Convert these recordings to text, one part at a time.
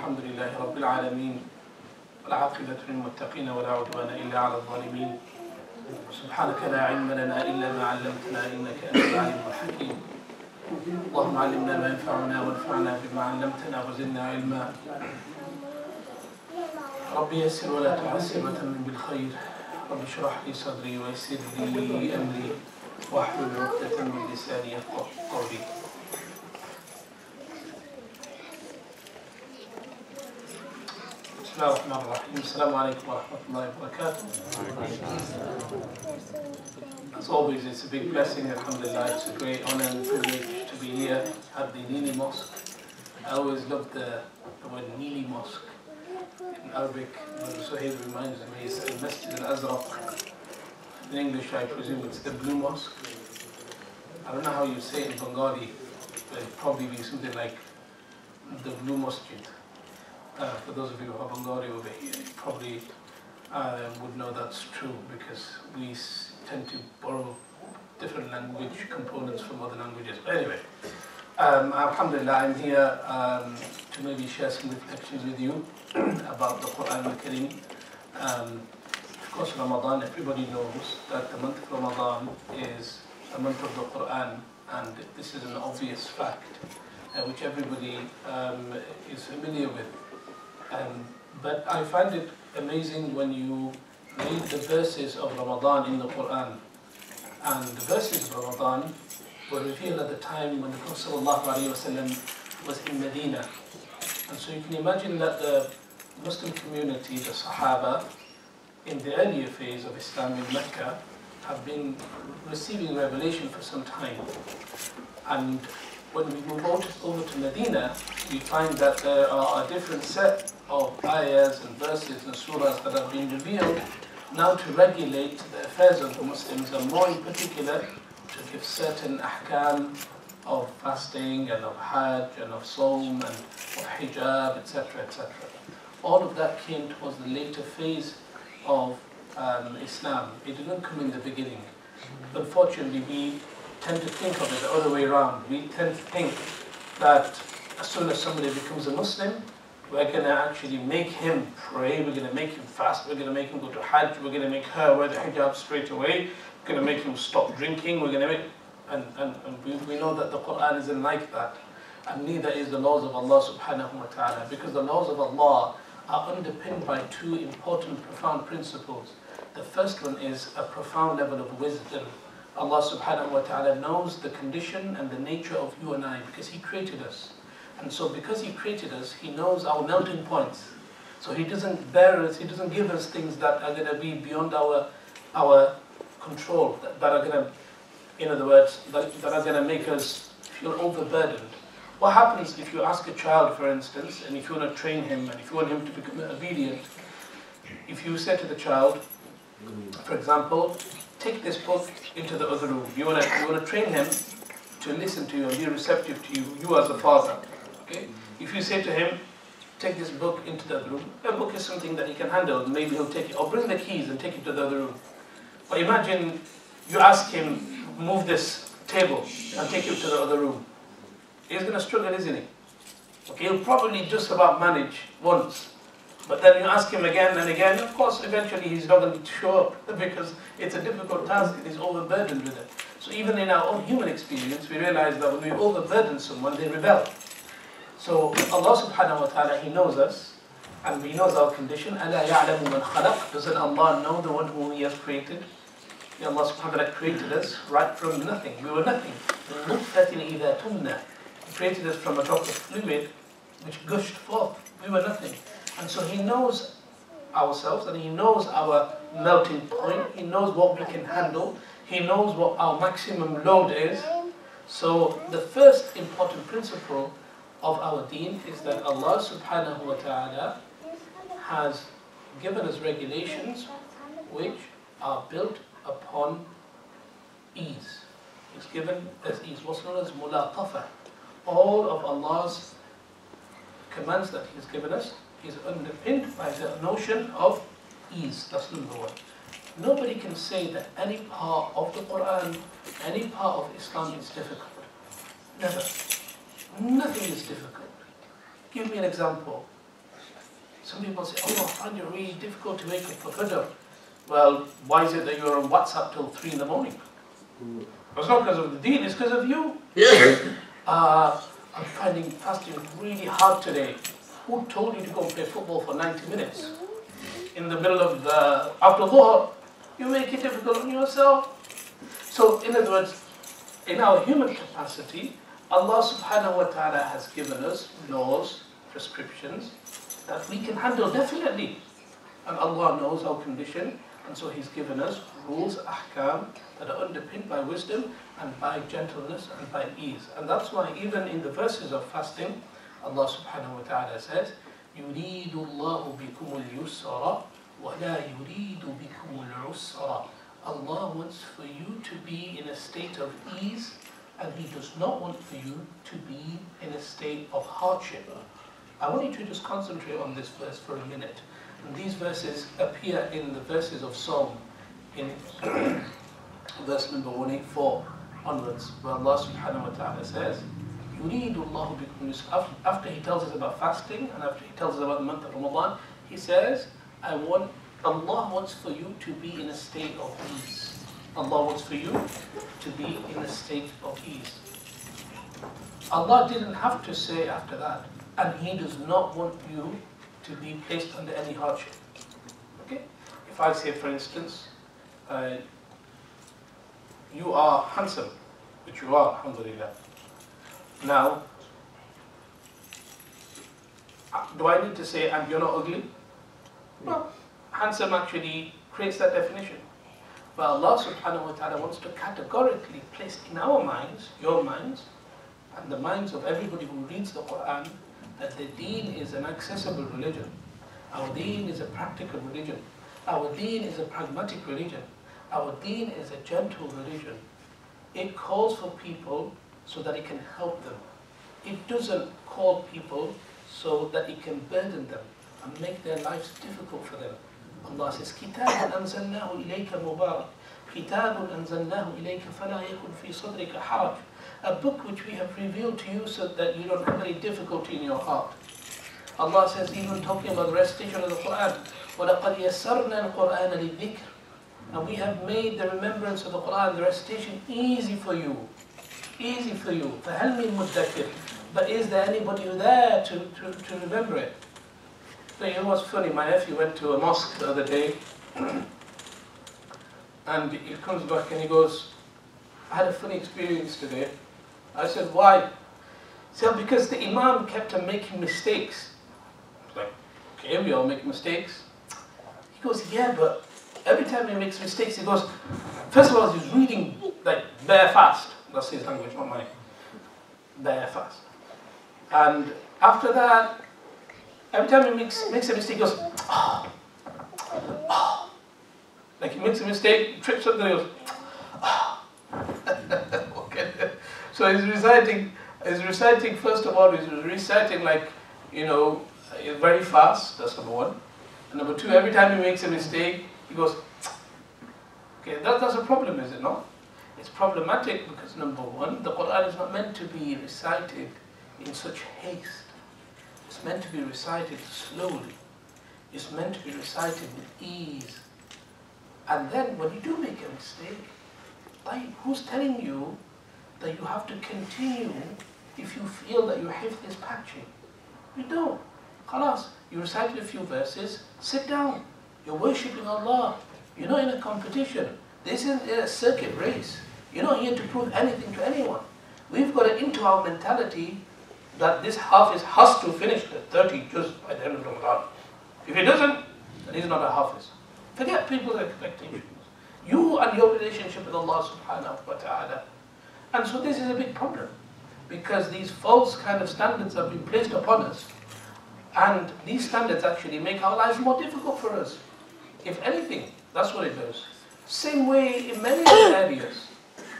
الحمد لله رب العالمين والعاقبة للمتقين ولا عدوان إلا على الظالمين سبحانك لا علم لنا إلا ما علمتنا إنك أنت العليم الحكيم اللهم علمنا ما ينفعنا وانفعنا بما علمتنا وزدنا علما ربي يسر ولا تعسر وتمم بالخير ربي اشرح لي صدري ويسر لي أمري واحلل عقدة من لساني يفقهوا قولي. Assalamu alaikum wa rahmatullahi wa barakatuh. As always, it's a big blessing, alhamdulillah. It's a great honor and privilege to be here at the Nili Mosque. I always love the word Nili Mosque. In Arabic, Suhaib reminds me, it's Al-Masjid Al-Azraq. In English, I presume it's the Blue Mosque. I don't know how you say it in Bengali, but it'd probably be something like the Blue Masjid. For those of you who are Bengali over here, you probably would know that's true because we tend to borrow different language components from other languages. But anyway, alhamdulillah, I'm here to maybe share some reflections with you about the Qur'an al-Karim. Of course, Ramadan, everybody knows that the month of Ramadan is a month of the Qur'an, and this is an obvious fact which everybody is familiar with. But I find it amazing when you read the verses of Ramadan in the Qur'an. And the verses of Ramadan were revealed at the time when the Prophet ﷺ was in Medina. And so you can imagine that the Muslim community, the Sahaba, in the earlier phase of Islam in Mecca, have been receiving revelation for some time. And when we move over to Medina, we find that there are a different set of ayahs and verses and surahs that have been revealed now to regulate the affairs of the Muslims, and more in particular to give certain ahkam of fasting and of hajj and of sawm and of hijab, etc., etc. All of that came towards the later phase of Islam. It didn't come in the beginning. Unfortunately, we tend to think of it the other way around. We tend to think that as soon as somebody becomes a Muslim, we're going to actually make him pray, we're going to make him fast, we're going to make him go to Hajj, we're going to make her wear the hijab straight away, we're going to make him stop drinking, we're going to make... And we know that the Qur'an isn't like that. And neither is the laws of Allah subhanahu wa ta'ala, because the laws of Allah are underpinned by two important, profound principles. The first one is a profound level of wisdom. Allah subhanahu wa ta'ala knows the condition and the nature of you and I because He created us. And so because He created us, He knows our melting points. So He doesn't bear us, He doesn't give us things that are going to be beyond our control, that are going to, in other words, that are going to make us feel overburdened. What happens if you ask a child, for instance, and if you want to train him, and if you want him to become obedient, if you say to the child, for example, take this book into the other room. You want to train him to listen to you and be receptive to you as a father. Okay? If you say to him, take this book into the other room, a book is something that he can handle, maybe he'll take it, or bring the keys and take it to the other room. But imagine you ask him, move this table and take it to the other room. He's going to struggle, isn't he? Okay, he'll probably just about manage once. But then you ask him again and again, of course, eventually he's not going to show up because it's a difficult task and he's overburdened with it. So even in our own human experience, we realize that when we overburden someone, they rebel. So Allah subhanahu wa ta'ala, He knows us and He knows our condition. أَلَا يَعْلَمُ مَنْ خَلَقَ. Doesn't Allah know the one whom He has created? Allah subhanahu wa ta'ala created us right from nothing. We were nothing. إِذَا تُمْنَى. He created us from a drop of fluid which gushed forth. We were nothing. And so He knows ourselves and He knows our melting point. He knows what we can handle. He knows what our maximum load is. So the first important principle of our deen is that Allah subhanahu wa ta'ala has given us regulations which are built upon ease. He's given us ease, what's known as mulaqafa. All of Allah's commands that He's given us is underpinned by the notion of ease. That's number one. Nobody can say that any part of the Qur'an, any part of Islam is difficult. Never. Nothing is difficult. Give me an example. Some people say, oh, I find it really difficult to wake up for Fajr. Well, why is it that you're on WhatsApp till 3 in the morning? It's not because of the deen, it's because of you. I'm finding fasting really hard today. Who told you to go and play football for 90 minutes? In the middle of after Dhuhr, you make it difficult on yourself. So, in other words, in our human capacity, Allah subhanahu wa ta'ala has given us laws, prescriptions, that we can handle definitely. And Allah knows our condition, and so He's given us rules, ahkam, that are underpinned by wisdom and by gentleness and by ease. And that's why even in the verses of fasting, Allah subhanahu wa ta'ala says, يُرِيدُ اللَّهُ بِكُمُ الْيُسْرَ وَلَا يُرِيدُ بِكُمُ الْعُسْرَ. Allah wants for you to be in a state of ease, and He does not want for you to be in a state of hardship. I want you to just concentrate on this verse for a minute. And these verses appear in the verses of Psalm, in verse number 184 onwards, where Allah subhanahu wa ta'ala says, يُرِيدُ اللَّهُ بِكُمُ الْيُسْرَ. After He tells us about fasting, and after He tells us about the month of Ramadan, He says, Allah wants for you to be in a state of ease. Allah wants for you to be in a state of ease. Allah didn't have to say after that, and He does not want you to be placed under any hardship. Okay? If I say, for instance, you are handsome, which you are, alhamdulillah. Now, do I need to say, and you're not ugly? No. Handsome actually creates that definition. But Allah subhanahu wa ta'ala wants to categorically place in our minds, your minds, and the minds of everybody who reads the Qur'an, that the deen is an accessible religion. Our deen is a practical religion. Our deen is a pragmatic religion. Our deen is a gentle religion. It calls for people so that it can help them. It doesn't call people so that it can burden them and make their lives difficult for them. Allah says, كِتَابٌ أَنزَلْنَاهُ إِلَيْكَ مُبَارَكٌ كِتَابٌ أَنزَلْنَاهُ إِلَيْكَ فَلَا يَكُنْ فِي صَدْرِكَ حَرَجٌ. A book which we have revealed to you so that you don't have any difficulty in your heart. Allah says, even talking about the recitation of the Qur'an, وَلَقَدْ يَسَّرْنَا الْقُرْآنَ لِلذِّكْرِ. And we have made the remembrance of the Qur'an, the recitation, easy for you. Easy for you. فَهَلْ مِن مُدَّكِرٍ. But is there anybody there to remember it? So you know what's funny, my nephew went to a mosque the other day, and he comes back and he goes, I had a funny experience today. I said, why? He said, because the Imam kept on making mistakes. I was like, okay, we all make mistakes. He goes, yeah, but every time he makes mistakes, he goes, first of all, he's reading like bare fast. That's his language, not mine. Bare fast. And after that, every time he makes a mistake, he goes, oh, oh. Like he makes a mistake, trips up, then he goes, oh. Okay. So he's reciting, first of all, he's reciting like, you know, very fast, that's number one. And number two, every time he makes a mistake, he goes, okay, that's a problem, is it not? It's problematic because number one, the Qur'an is not meant to be recited in such haste. It's meant to be recited slowly. It's meant to be recited with ease. And then when you do make a mistake, like, who's telling you that you have to continue if you feel that your hifz is patchy? You don't. Khalas, you recited a few verses, sit down. You're worshipping Allah. You're not in a competition. This isn't a circuit race. You're not here to prove anything to anyone. We've got it into our mentality that this Hafiz has to finish the 30 juz by the end of Ramadan. If he doesn't, then he's not a Hafiz. Forget people's expectations. You and your relationship with Allah subhanahu wa ta'ala. And so this is a big problem, because these false kind of standards have been placed upon us. And these standards actually make our life more difficult for us. If anything, that's what it does. Same way in many other areas.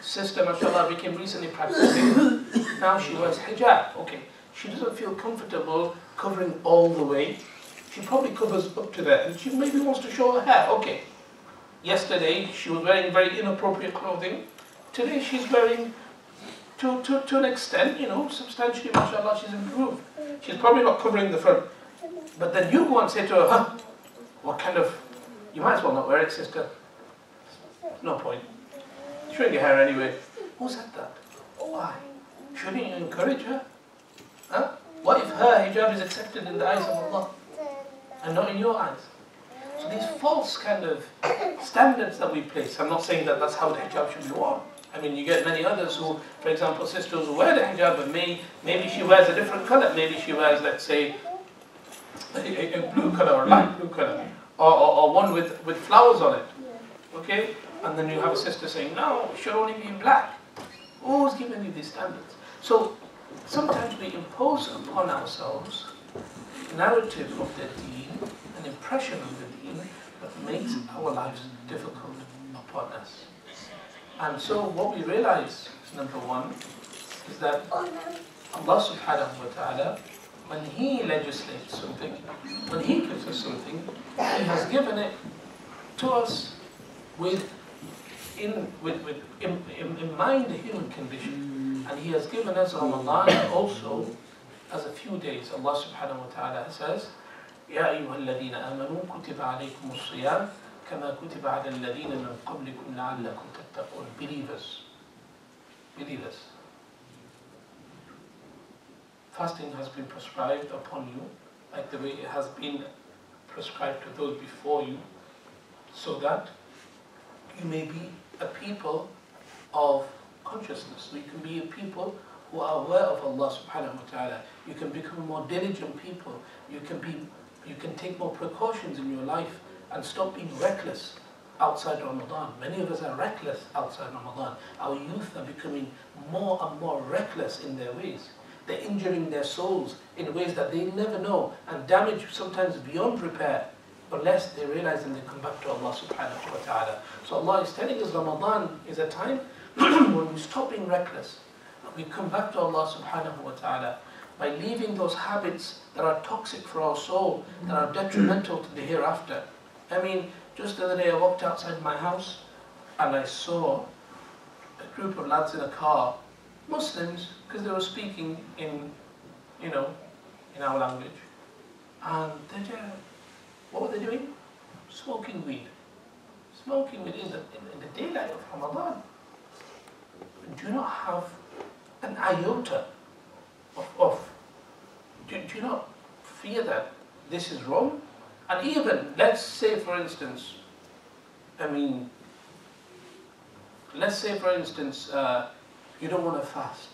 Sister, mashallah, became recently practicing. Now she wears hijab. Okay, she doesn't feel comfortable covering all the way. She probably covers up to there, and she maybe wants to show her hair. Okay. Yesterday she was wearing very inappropriate clothing. Today she's wearing, to an extent, you know, substantially, mashallah, she's improved. She's probably not covering the front. But then you go and say to her, huh, what kind of, you might as well not wear it, sister. No point. Shrink your hair anyway. Who said that? Why? Shouldn't you encourage her? Huh? What if her hijab is accepted in the eyes of Allah and not in your eyes? So these false kind of standards that we place, I'm not saying that that's how the hijab should be worn. I mean, you get many others who, for example, sisters who wear the hijab, but maybe she wears a different color. Maybe she wears, let's say, a blue color or light blue color, or one with flowers on it. Okay? And then you have a sister saying, no, it should only be in black. Who's giving you these standards? So sometimes we impose upon ourselves a narrative of the deen, an impression of the deen that makes our lives difficult upon us. And so what we realize, number one, is that Allah subhanahu wa ta'ala, when He legislates something, when He gives us something, He has given it to us with in mind the human condition. And He has given us Ramadan also as a few days. Allah subhanahu wa ta'ala says, يَا أَيُّهَا الَّذِينَ آمَنُوا كُتِبَ عَلَيْكُمُ الصِّيَامُ كَمَا كُتِبَ عَلَى الَّذِينَ مِنْ قَبْلِكُمْ لَعَلَّكُمْ تَتَّقُونَ. Believers. Fasting has been prescribed upon you, like the way it has been prescribed to those before you, so that you may be a people of consciousness. So you can be a people who are aware of Allah subhanahu wa ta'ala. You can become more diligent people. You can take more precautions in your life and stop being reckless outside Ramadan. Many of us are reckless outside Ramadan. Our youth are becoming more and more reckless in their ways. They're injuring their souls in ways that they never know, and damage sometimes beyond repair, unless they realize and they come back to Allah subhanahu wa ta'ala. So Allah is telling us Ramadan is a time when we stop being reckless, and we come back to Allah subhanahu wa ta'ala by leaving those habits that are toxic for our soul, that are detrimental to the hereafter. I mean, just the other day I walked outside my house and I saw a group of lads in a car, Muslims, because they were speaking in our language, and what were they doing? Smoking weed. Smoking weed in the daylight of Ramadan. Do you not have an iota do you not fear that this is wrong? And even, let's say for instance, you don't want to fast,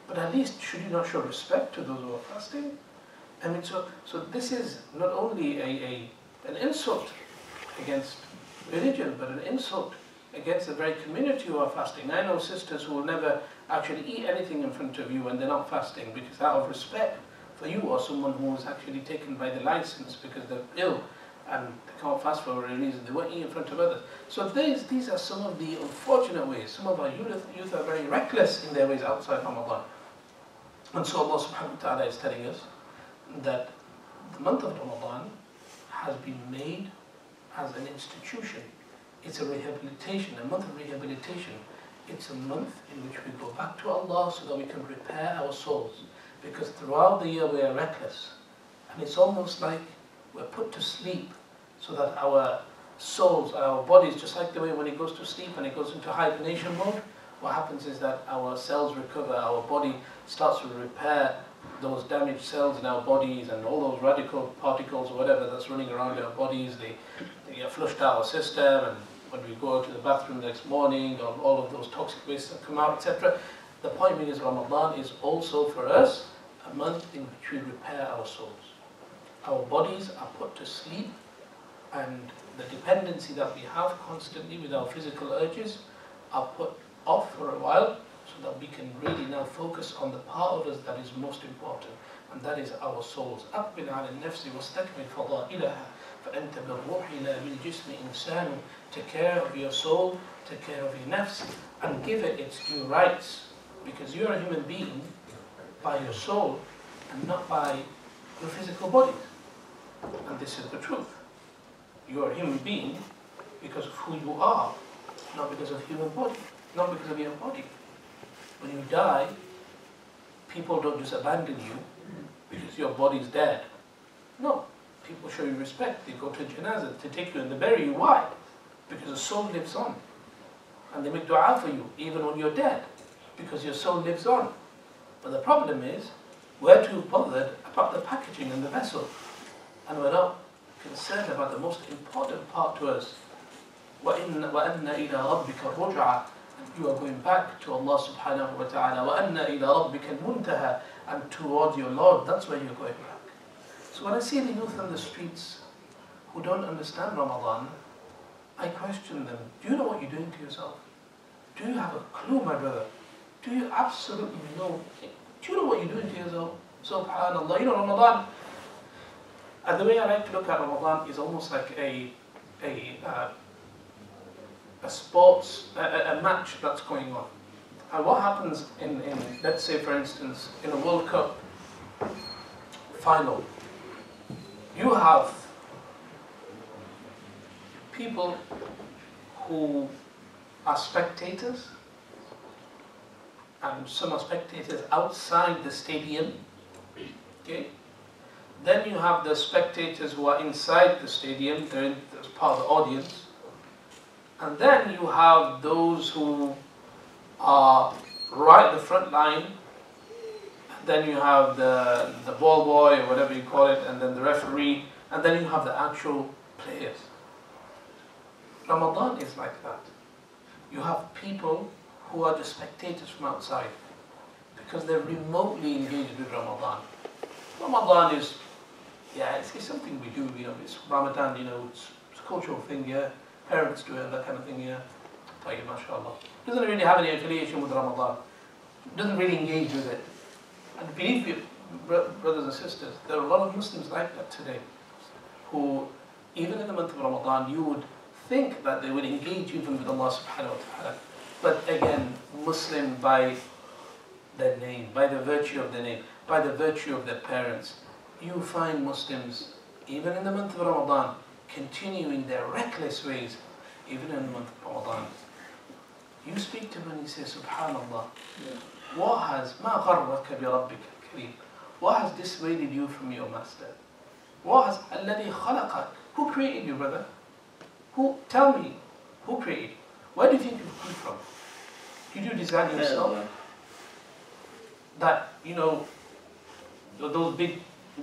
but at least should you not show respect to those who are fasting? I mean, so this is not only an insult against religion, but an insult against the very community who are fasting. I know sisters who will never actually eat anything in front of you when they're not fasting, because out of respect for you, or someone who is actually taken by the license because they're ill and they can't fast for a reason, they won't eat in front of others. So these are some of the unfortunate ways. Some of our youth are very reckless in their ways outside Ramadan. And so Allah subhanahu wa ta'ala is telling us that the month of Ramadan has been made as an institution. It's a rehabilitation, a month of rehabilitation. It's a month in which we go back to Allah so that we can repair our souls. Because throughout the year we are reckless. And it's almost like we're put to sleep so that our souls, our bodies, just like the way when it goes to sleep and it goes into hibernation mode, what happens is that our cells recover, our body starts to repair those damaged cells in our bodies, and all those radical particles or whatever that's running around our bodies, they get flushed out of our system, and when we go to the bathroom the next morning, all of those toxic wastes that come out, etc. The point being is Ramadan is also for us a month in which we repair our souls. Our bodies are put to sleep, and the dependency that we have constantly with our physical urges are put off for a while, so that we can really now focus on the part of us that is most important, and that is our souls. أقبل على النفس واستكمل فضائلها فأنت بالروح لا بالجسم إنسان. Take care of your soul, take care of your nafs, and give it its due rights, because you're a human being by your soul and not by your physical body. And this is the truth. You are a human being because of who you are, not because of human body, not because of your body. When you die, people don't just abandon you because your body's dead. No. People show you respect. They go to janazah to take you and they bury you. Why? Because the soul lives on. And they make dua for you, even when you're dead. Because your soul lives on. But the problem is, we're too bothered about the packaging and the vessel. And we're not concerned about the most important part to us. وَأَنَّ إِلَىٰ رَبِّكَ الرُّجْعَى. You are going back to Allah subhanahu wa ta'ala. وَأَنَّ إِلَىٰ رَبِّكَ الْمُنْتَهَى. And towards your Lord, that's where you're going back. So when I see the youth on the streets who don't understand Ramadan, I question them. Do you know what you're doing to yourself? Do you have a clue, my brother? Do you absolutely know? Do you know what you're doing to yourself? Subhanallah. You know, Ramadan, and the way I like to look at Ramadan is almost like a sports, a match that's going on. And what happens in, let's say for instance, in a World Cup final, you have people who are spectators, and some are spectators outside the stadium. Okay. Then you have the spectators who are inside the stadium, they're as part of the audience. And then you have those who are right at the front line. Then you have the ball boy or whatever you call it, and then the referee, and then you have the actual players. Ramadan is like that. You have people who are just spectators from outside because they're remotely engaged with Ramadan. Ramadan is, yeah, it's something we do, you know, it's Ramadan, you know, it's a cultural thing, yeah. Parents do it, that kind of thing, yeah. Tayyib, mashallah. Doesn't really have any affiliation with Ramadan. Doesn't really engage with it. And believe me, brothers and sisters, there are a lot of Muslims like that today, who, even in the month of Ramadan, you would think that they would engage even with Allah subhanahu wa ta'ala. But again, Muslim by their name, by the virtue of their name, by the virtue of their parents. You find Muslims, even in the month of Ramadan, continuing their reckless ways, even in the month of Ramadan. You speak to them and you say, Subhanallah, what has, مَا غَرَّكَ بِرَبِّكَ الْكَرِيمِ, what has dissuaded you from your master? What has, الَّذِي خَلَقَكَ, who created you, brother? Who, tell me, who created you? Where do you think you come from? Did you design yourself? That, you know, those big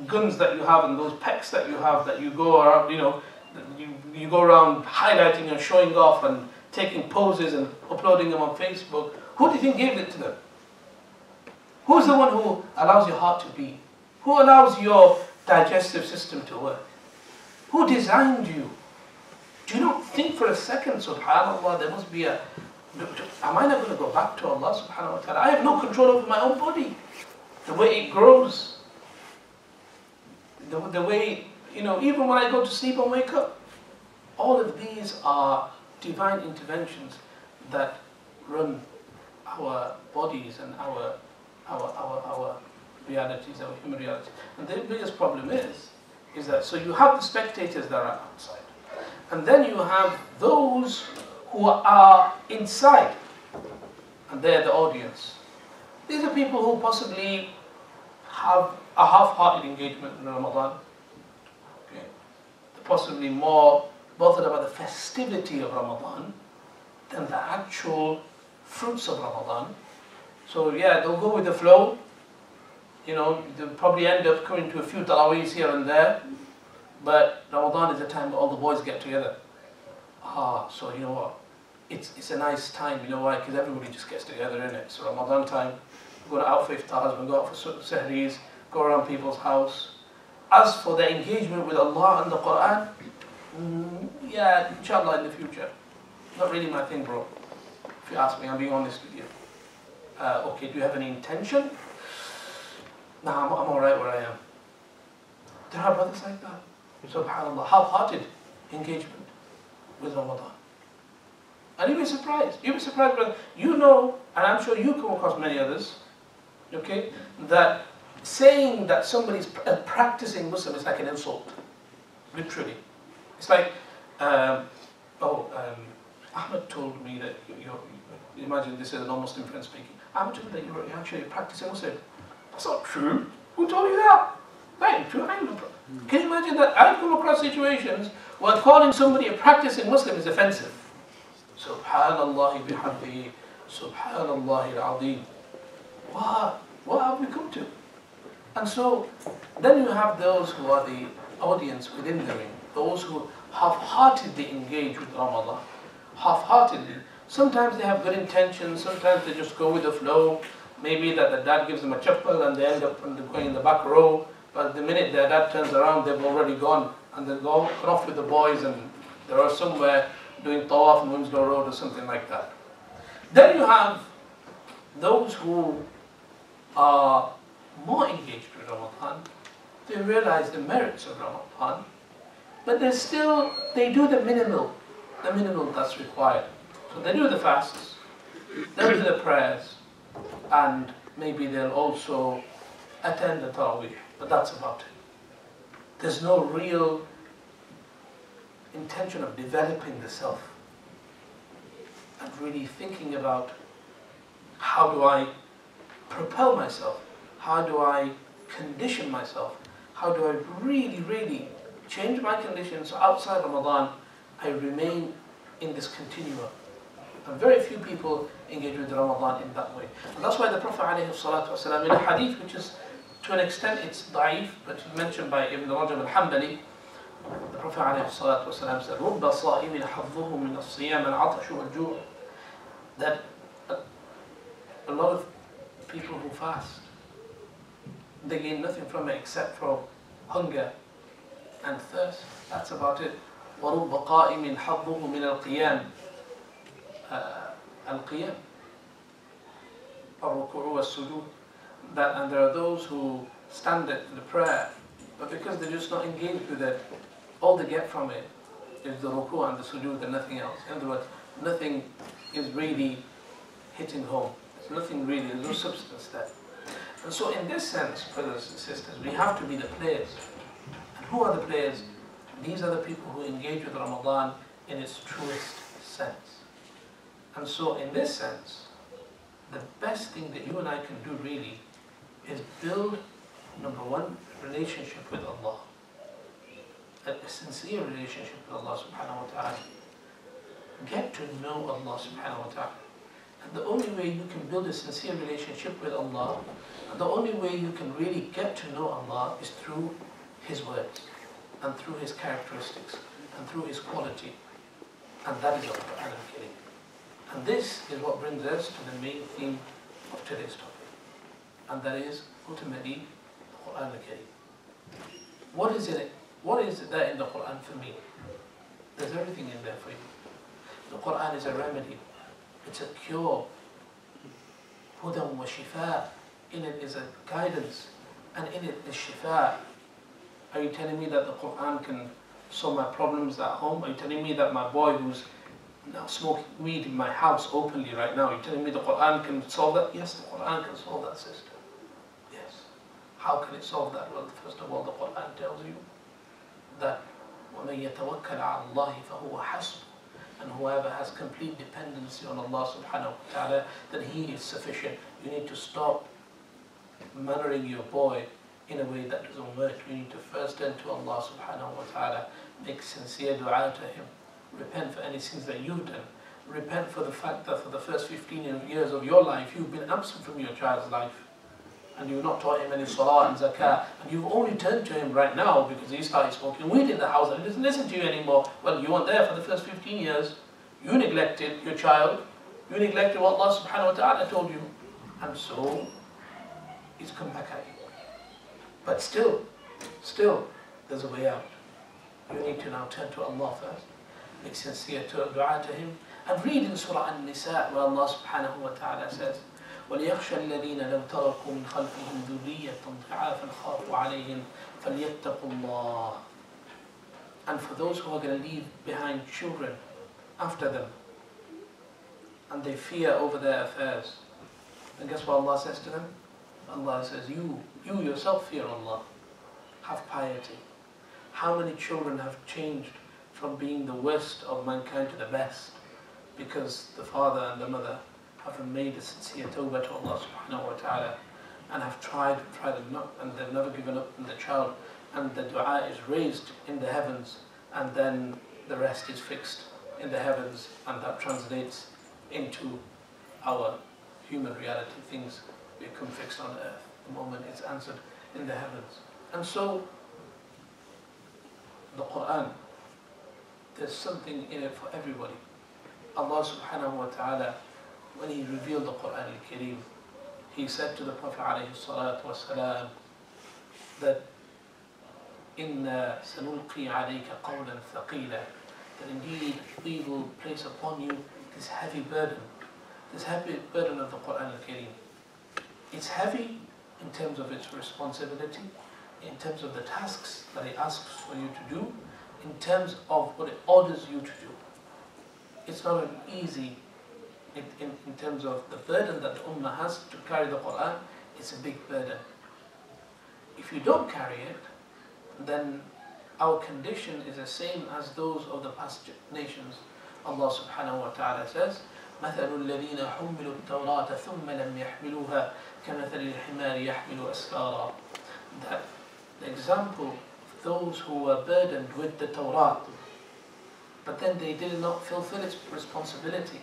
guns that you have and those pecs that you have, that you go around, you know, you go around highlighting and showing off and taking poses and uploading them on Facebook. Who do you think gave it to them? Who's the one who allows your heart to beat? Who allows your digestive system to work? Who designed you? Do you not think for a second, subhanAllah, there must be a, am I not going to go back to Allah subhanahu wa ta'ala? I have no control over my own body. The way it grows. The way, you know, even when I go to sleep and wake up. All of these are divine interventions that run our bodies and our realities, our human realities. And the biggest problem is that, so you have the spectators that are outside. And then you have those who are inside, and they're the audience. These are people who possibly have a half-hearted engagement in Ramadan. Okay. They're possibly more bothered about the festivity of Ramadan than the actual fruits of Ramadan. So yeah, they'll go with the flow. You know, they'll probably end up coming to a few taraweehs here and there. But Ramadan is a time where all the boys get together. So you know what? It's a nice time, you know why? Because everybody just gets together in it. So Ramadan time, go out for iftars, go out for sahris, go around people's house. As for the engagement with Allah and the Qur'an, yeah, inshallah in the future. Not really my thing, bro. If you ask me, I'm being honest with you. Okay, do you have any intention? Nah, I'm alright where I am. There are brothers like that. SubhanAllah, half-hearted engagement with Ramadan. And you'll be surprised. You'll be surprised, brother. You know, and I'm sure you come across many others, okay, that saying that somebody's a practicing Muslim is like an insult. Literally. It's like, Ahmed told me that, imagine this is a non-Muslim friend speaking. Ahmed told me that you're actually a practicing Muslim. That's not true. Who told you that? That ain't true. I ain't no problem. Can you imagine that I've come across situations where calling somebody a practicing Muslim is offensive. Subhanallah bihamdihi, Subhanallah al-Azim. What have we come to? And so, then you have those who are the audience within the ring, those who half-heartedly engage with Ramadan, half-heartedly. Sometimes they have good intentions, sometimes they just go with the flow. Maybe that the dad gives them a chappal and they end up going in the back row, but the minute their dad turns around, they've already gone, and they've gone off with the boys, and they are somewhere doing tawaf on Winslow Road or something like that. Then you have those who are more engaged with Ramadan. They realize the merits of Ramadan, but they do the minimal that's required. So they do the fasts, they'll do the prayers, and maybe they'll also attend the Taraweeh, but that's about it. There's no real intention of developing the self and really thinking about how do I propel myself, how do I condition myself, how do I really change my conditions so outside Ramadan I remain in this continuum. And very few people engage with Ramadan in that way. And that's why the Prophet ﷺ, in a hadith which is to an extent it's da'if, but it's mentioned by Ibn Rajab al-Hanbali, the Prophet ﷺ said, رُبَّ صَائِمٍ حَظُّهُ مِنَ الصِّيَامِ الْعَطَشُ وَالْجُوعِ, that a lot of people who fast, they gain nothing from it except for hunger and thirst. That's about it. وَرُبَّ قَائِمٍ حَظُّهُ مِنَ الْقِيَامِ القيام الركوع والسجود, that, and there are those who stand at the prayer, but because they're just not engaged with it, all they get from it is the ruku and the sujood and nothing else. In other words, nothing is really hitting home. There's nothing really, there's no substance there. And so in this sense, brothers and sisters, we have to be the players. And who are the players? These are the people who engage with Ramadan in its truest sense. And so in this sense, the best thing that you and I can do really is build, number one, a relationship with Allah. A sincere relationship with Allah subhanahu wa ta'ala. Get to know Allah subhanahu wa ta'ala. And the only way you can build a sincere relationship with Allah, and the only way you can really get to know Allah is through His words, and through His characteristics, and through His quality. And that is the Qur'an al-Karim. And this is what brings us to the main theme of today's topic. And that is, ultimately, the Qur'an al-Karim. What is it there in the Qur'an for me? There's everything in there for you. The Qur'an is a remedy. It's a cure. Hudan wa shifa. In it is a guidance. And in it is shifa. Are you telling me that the Qur'an can solve my problems at home? Are you telling me that my boy who's now smoking weed in my house openly right now, you're telling me the Qur'an can solve that? Yes, the Qur'an can solve that, sister. Yes. How can it solve that? Well, first of all, the Qur'an tells you that وَمَن يَتَوَكَّلْ عَلَى اللَّهِ فَهُوَ حَسْبُهُ, and whoever has complete dependency on Allah subhanahu wa ta'ala, then He is sufficient. You need to stop mannering your boy in a way that doesn't work. You need to first turn to Allah subhanahu wa ta'ala, make sincere dua to Him. Repent for any sins that you've done. Repent for the fact that for the first 15 years of your life, you've been absent from your child's life. And you've not taught him any salah and zakah. And you've only turned to him right now because he started smoking weed in the house and he doesn't listen to you anymore. Well, you weren't there for the first 15 years. You neglected your child. You neglected what Allah subhanahu wa ta'ala told you. And so, he's come back at you. But still, there's a way out. You need to now turn to Allah first. Make sincere dua to Him, and read in Surah An-Nisa where Allah subhanahu wa ta'ala says, وَلْيَخْشَى الَّذِينَ لَوْ تَرَكُوا مِنْ خَلْفِهِمْ ذُرِّيَّةً ضِعَافًا خَافُوا عَلَيْهِمْ فَلْيَتَّقُوا اللَّهَ. And for those who are going to leave behind children after them, and they fear over their affairs, and guess what Allah says to them? Allah says, you yourself fear Allah, have piety. How many children have changed from being the worst of mankind to the best because the father and the mother haven't made a sincere tawbah to Allah subhanahu wa ta'ala and have tried and they've never given up, and the child and the dua is raised in the heavens, and then the rest is fixed in the heavens, and that translates into our human reality. Things become fixed on earth the moment it's answered in the heavens. And so the Qur'an, there's something in it for everybody. Allah subhanahu wa ta'ala, when He revealed the Qur'an al-Kareem, He said to the Prophet alayhi salatu wasalam that إِنَّا سَنُلْقِي عَلَيْكَ قَوْلًا ثَقِيلًا, that indeed we will place upon you this heavy burden of the Qur'an al-Kareem. It's heavy in terms of its responsibility, in terms of the tasks that it asks for you to do, in terms of what it orders you to do. It's not an easy, in terms of the burden that the Ummah has to carry the Qur'an, it's a big burden. If you don't carry it, then our condition is the same as those of the past nations. Allah subhanahu wa ta'ala says, مَثَلُ الَّذِينَ حُمِّلُوا التَّوْرَاةَ ثُمَّ لَمْ يَحْمِلُوهَا كَمَثَلِ الْحِمَارِ يَحْمِلُ أَسْفَارًا. That the example of those who were burdened with the Torah, but then they did not fulfill its responsibility.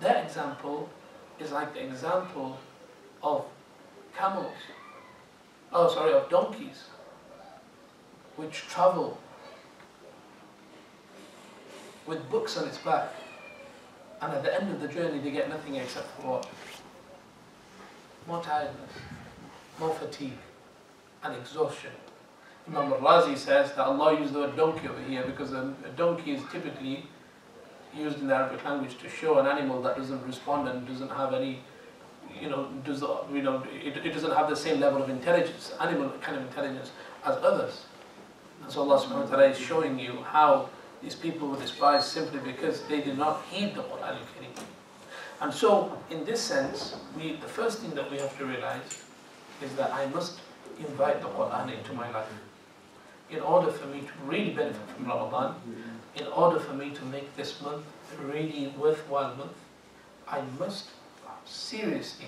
Their example is like the example of of donkeys, which travel with books on its back, and at the end of the journey they get nothing except for what? More tiredness, more fatigue, and exhaustion. Imam al-Razi says that Allah used the word donkey over here because a donkey is typically used in the Arabic language to show an animal that doesn't respond and doesn't have any, it doesn't have the same level of intelligence, animal kind of intelligence as others. And so Allah subhanahu wa ta'ala is showing you how these people were despised simply because they did not heed the Qur'an al-Kareem. And so, in this sense, the first thing that we have to realize is that I must invite the Qur'an into my life. In order for me to really benefit from Ramadan, in order for me to make this month a really worthwhile month, I must seriously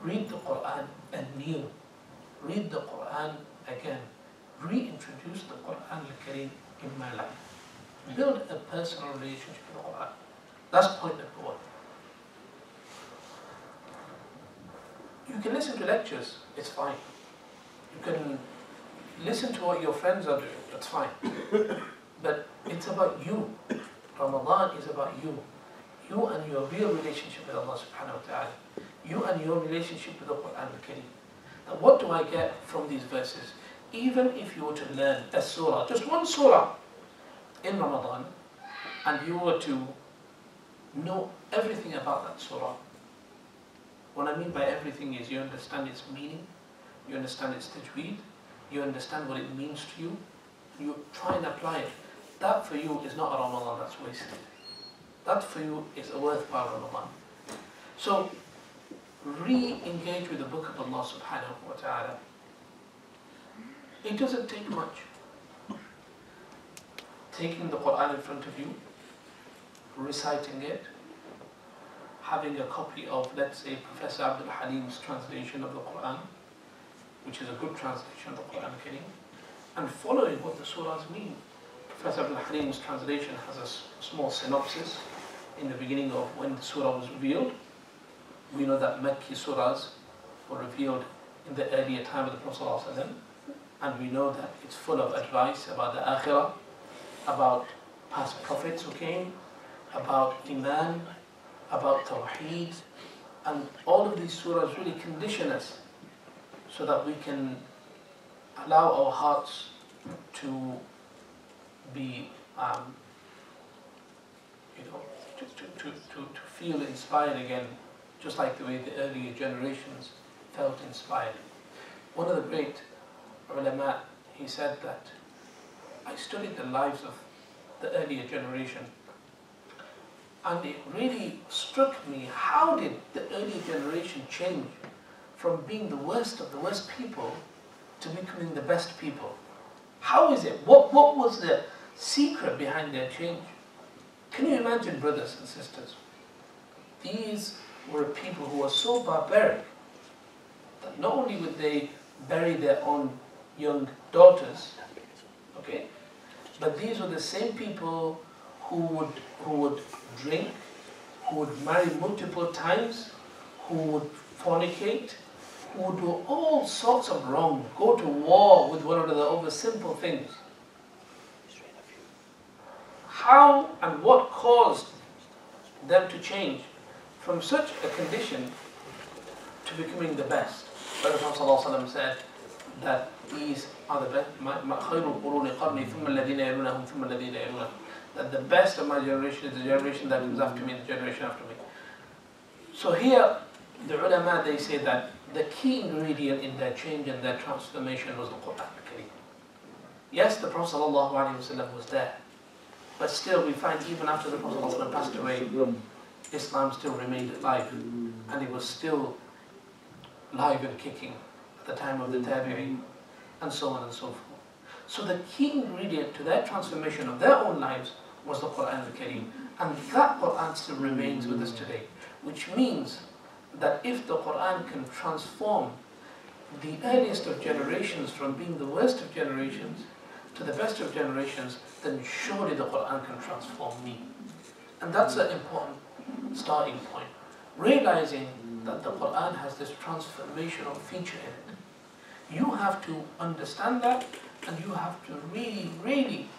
read the Qur'an anew. Read the Qur'an again. Reintroduce the Qur'an al-Kareem in my life. Build a personal relationship with the Qur'an. That's point number one. You can listen to lectures, it's fine. You can listen to what your friends are doing, that's fine. But it's about you. Ramadan is about you. You and your real relationship with Allah subhanahu wa ta'ala. You and your relationship with the Qur'an al-Kareem. Now what do I get from these verses? Even if you were to learn a surah, just one surah in Ramadan, and you were to know everything about that surah. What I mean by everything is you understand its meaning, you understand its tajweed, you understand what it means to you, you try and apply it. That for you is not a Ramadan that's wasted. That for you is a worthwhile Ramadan. So, re-engage with the book of Allah subhanahu wa ta'ala. It doesn't take much. Taking the Qur'an in front of you, reciting it, having a copy of, let's say, Professor Abdul Halim's translation of the Qur'an, which is a good translation of the Qur'an al-Kareem, and following what the surahs mean. Professor Abdul Halim's translation has a small synopsis in the beginning of when the surah was revealed. We know that Makki surahs were revealed in the earlier time of the Prophet ﷺ, and we know that it's full of advice about the Akhirah, about past prophets who came, about Iman, about Tawheed, and all of these surahs really condition us so that we can allow our hearts to be, to feel inspired again, just like the way the earlier generations felt inspired. One of the great ulama, he said that I studied the lives of the earlier generation, and it really struck me, how did the earlier generation change from being the worst of the worst people to becoming the best people? How is it? What was the secret behind their change? Can you imagine, brothers and sisters? These were people who were so barbaric that not only would they bury their own young daughters. Okay? But these were the same people who would drink, who would marry multiple times, who would fornicate, who would do all sorts of wrong, go to war with one another over simple things. How and what caused them to change from such a condition to becoming the best? But the Prophet ﷺ said that these are the best. That the best of my generation is the generation that comes after me, the generation after me. So here, the ulama, they say that the key ingredient in their change and their transformation was the Qur'an. Yes, the Prophet ﷺ was there, but still we find even after the Prophet ﷺ passed away, Islam still remained alive, and it was still live and kicking at the time of the Tabi'in, and so on and so forth. So the key ingredient to their transformation of their own lives was the Qur'an al-Kareem, and that Qur'an still remains with us today, which means that if the Qur'an can transform the earliest of generations from being the worst of generations to the best of generations, then surely the Qur'an can transform me. And that's an important starting point. Realizing that the Qur'an has this transformational feature in it. You have to understand that, and you have to really, really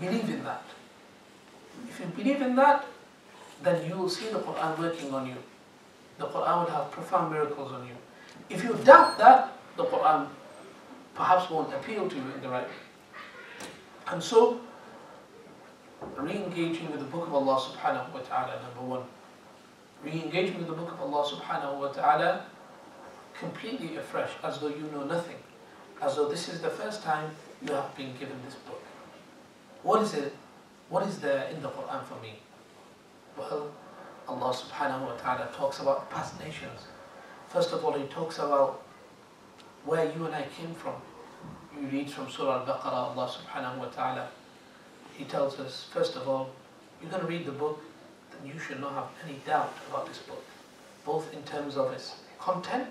believe in that. If you believe in that, then you will see the Qur'an working on you. The Qur'an will have profound miracles on you. If you doubt that, the Qur'an perhaps won't appeal to you in the right way. And so, re-engaging with the Book of Allah subhanahu wa ta'ala, number one. Re-engaging with the Book of Allah subhanahu wa ta'ala completely afresh, as though you know nothing. As though this is the first time you have been given this book. What is it? What is there in the Qur'an for me? Well, Allah subhanahu wa ta'ala talks about past nations. First of all, He talks about where you and I came from. You read from Surah Al-Baqarah, Allah subhanahu wa ta'ala, He tells us, first of all, you're going to read the book, then you should not have any doubt about this book, both in terms of its content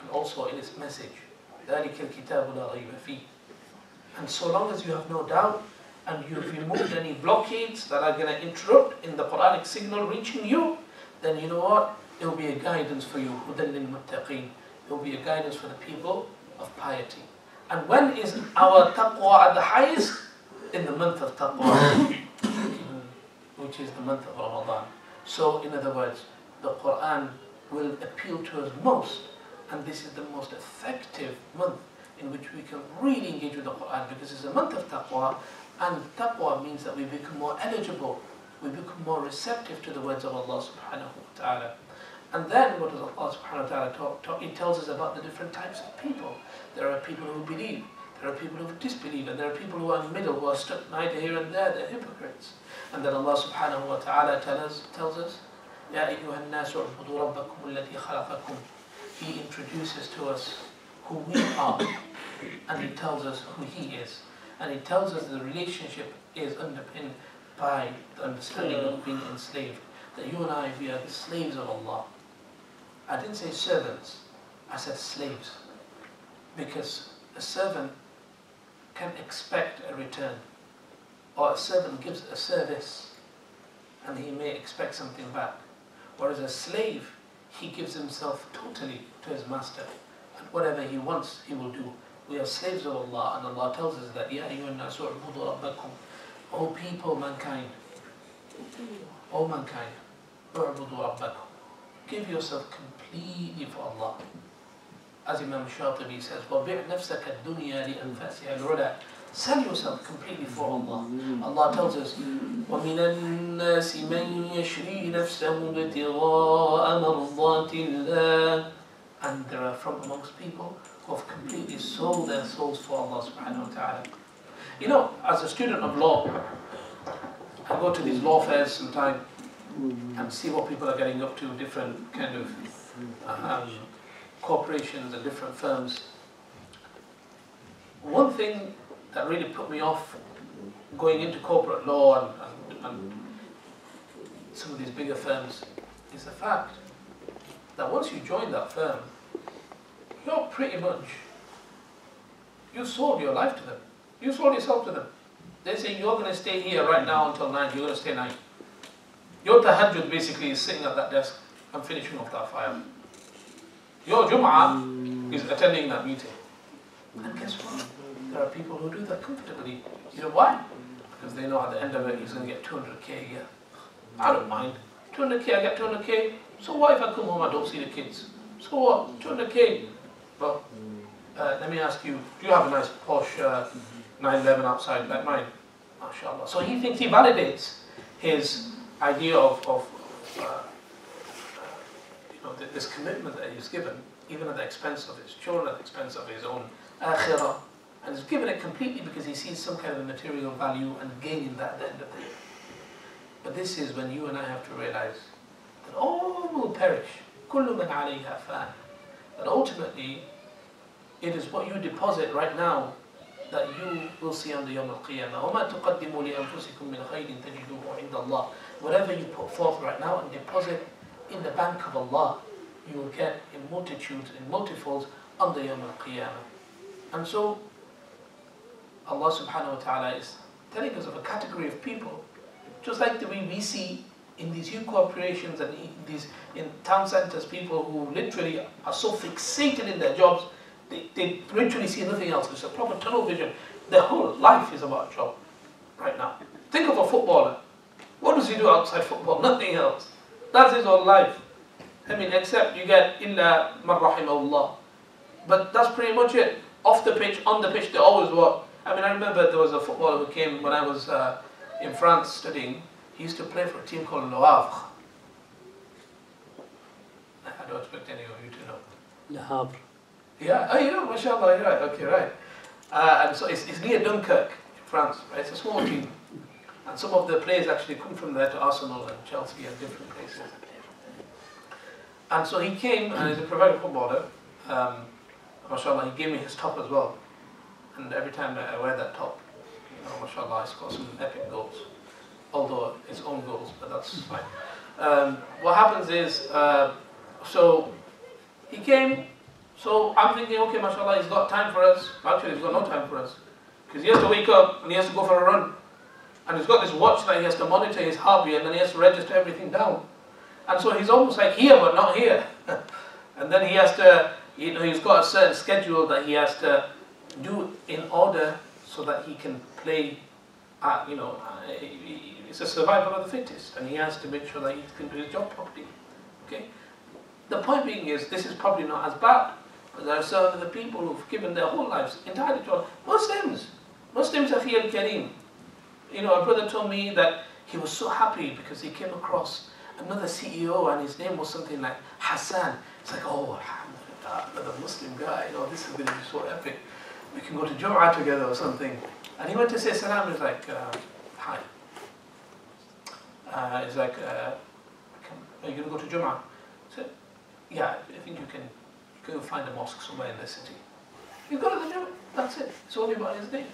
and also in its message. ذَلِكَ الْكِتَابُ لَا رَيْبَ فِيهِ. And so long as you have no doubt, and you've removed any blockades that are going to interrupt in the Quranic signal reaching you, then you know what? It will be a guidance for you. هُدًى لِلْمُتَّقِينَ. It will be a guidance for the people of piety. And when is our taqwa at the highest? In the month of taqwa, which is the month of Ramadan. So, in other words, the Quran will appeal to us most, and this is the most effective month in which we can really engage with the Quran, because it's a month of taqwa, and taqwa means that we become more eligible, we become more receptive to the words of Allah subhanahu wa ta'ala. And then what does Allah subhanahu wa ta'ala talk? He tells us about the different types of people. There are people who believe, there are people who disbelieve, and there are people who are in the middle, who are stuck neither here and there, they're hypocrites. And then Allah subhanahu wa ta'ala tells us, يَا أَيُّهَا النَّاسُ اعْبُدُوا رَبَّكُمُ الَّذِي خَلَقَكُمْ. He introduces to us who we are, and He tells us who He is. And He tells us the relationship is underpinned by the understanding of being enslaved. That you and I, we are the slaves of Allah. I didn't say servants, I said slaves. Because a servant can expect a return, or a servant gives a service and he may expect something back. Whereas a slave, he gives himself totally to his master, and whatever he wants, he will do. We are slaves of Allah, and Allah tells us that, Ya ayyuhan nasu u'budu rabbakum. O people, mankind, O mankind, u'budu rabbakum. Give yourself completely for Allah. As Imam Shatibi says, وَبِعْ نَفْسَكَ الدُّنْيَا لِأَنْفَاسِهَا الْعُلَى. Sell yourself completely for Allah. Allah tells us, وَمِنَ النَّاسِ مَنْ يَشْرِي نَفْسَهُ ابْتِغَاءَ مَرْضَاتِ اللَّهِ. And there are from amongst people who have completely sold their souls for Allah subhanahu wa ta'ala. You know, as a student of law, I go to these law fairs sometime and see what people are getting up to, different kind of corporations and different firms. One thing that really put me off going into corporate law and some of these bigger firms is the fact that once you join that firm, you're pretty much You sold your life to them. You sold yourself to them. They say you're going to stay here right now until 9. You're going to stay 9. Your tahajjud basically is sitting at that desk and finishing off that file. Your Jum'ah is attending that meeting. And guess what? There are people who do that comfortably. You know why? Because they know at the end of it he's going to get 200k a year. I don't mind. 200k, I get 200k. So what if I come home and I don't see the kids? So what? 200k. Well, let me ask you, do you have a nice posh 911 outside like mine? MashaAllah. So he thinks he validates his idea of this commitment that he's given, even at the expense of his children, at the expense of his own akhirah, and he's given it completely because he sees some kind of material value and gain in that at the end of the day. But this is when you and I have to realize that all will perish. كُلُّ مَنْ عَلَيْهَا فَانٍ. That ultimately, it is what you deposit right now that you will see on the Yawm al-Qiyamah. وَمَا تُقَدِّمُوا لِأَنفُسِكُم مِّنْ خَيْرٍ تَجِدُوهُ عِنْدَ اللَّهِ. Whatever you put forth right now and deposit in the bank of Allah, you will get in multitudes, in multiples on the Yawm al-Qiyamah. And so, Allah subhanahu wa ta'ala is telling us of a category of people, just like the way we see in these huge corporations and in town centers, people who literally are so fixated in their jobs, they literally see nothing else. It's a proper tunnel vision. Their whole life is about a job right now. Think of a footballer. What does he do outside football? Nothing else. That's his whole life. I mean, except you get illa man rahimahullah. But that's pretty much it. Off the pitch, on the pitch, they always work. I mean, I remember there was a footballer who came when I was in France studying. He used to play for a team called Le Havre. I don't expect any of you to know. Le Havre. Yeah, oh, you know, mashallah, you're right, okay, right. And so it's near Dunkirk in France, right? It's a small team. And some of the players actually come from there to Arsenal and Chelsea and different places. And so he came, and he's a professional footballer. Mashallah, he gave me his top as well. And every time I wear that top, you know, mashallah, I score some epic goals. Although it's own goals, but that's fine. What happens is, so he came, so I'm thinking, okay, mashallah, he's got time for us. Actually, he's got no time for us. Because he has to wake up and he has to go for a run. And he's got this watch that he has to monitor his heartbeat, and then he has to register everything down. And so he's almost like here, but not here. And then he has to, you know, he's got a certain schedule that he has to do in order so that he can play, you know, it's a survival of the fittest, and he has to make sure that he can do his job properly. Okay? The point being is, this is probably not as bad, but there are certain other people who've given their whole lives entirely to Allah. Muslims, Akhi al-Kareem. You know, a brother told me that he was so happy because he came across another CEO and his name was something like Hassan. It's like, oh, alhamdulillah, another Muslim guy, you know, this is going to be so epic. We can go to Jum'ah together or something. And he went to say salam, he's like, hi. He's like, are you going to go to Jum'ah? I said, yeah, I think you can go find a mosque somewhere in the city. You go to the Jum'ah, that's it. It's only about his name.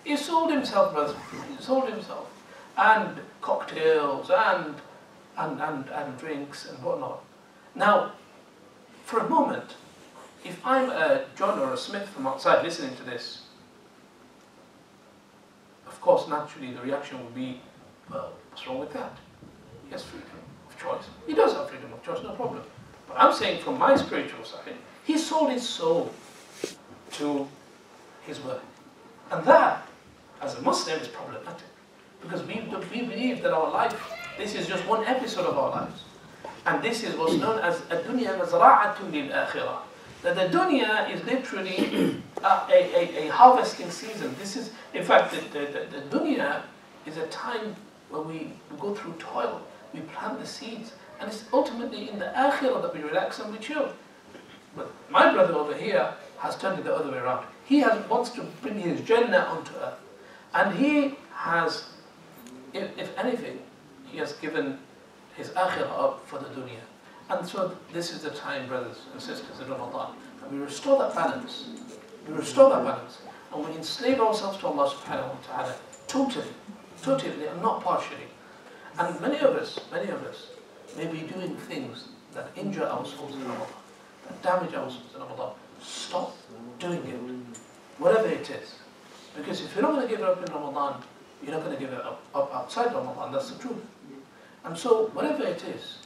He sold himself, brother. He sold himself. And cocktails and drinks and whatnot. Now, for a moment, if I'm a John or a Smith from outside listening to this, of course, naturally, the reaction would be, well, what's wrong with that? He has freedom of choice. He does have freedom of choice, no problem. But I'm saying from my spiritual side, he sold his soul to his work. And that, as a Muslim, is problematic. Because we believe that our life, this is just one episode of our lives. And this is what's known as الدنيا مزرعة للآخرة. That the dunya is literally a harvesting season. This is, in fact, the dunya is a time where we go through toil, we plant the seeds, and it's ultimately in the akhirah that we relax and we chill. But my brother over here has turned it the other way around. He wants to bring his Jannah onto earth. And he has, if anything, he has given his akhirah up for the dunya. And so this is the time, brothers and sisters, in Ramadan, that we restore that balance. We restore that balance. And we enslave ourselves to Allah subhanahu wa ta'ala totally, and not partially. And many of us may be doing things that injure our souls in Ramadan, that damage our souls in Ramadan. Stop doing it. whatever it is. Because if you're not going to give it up in Ramadan, you're not going to give it up outside Ramadan. That's the truth. And so, whatever it is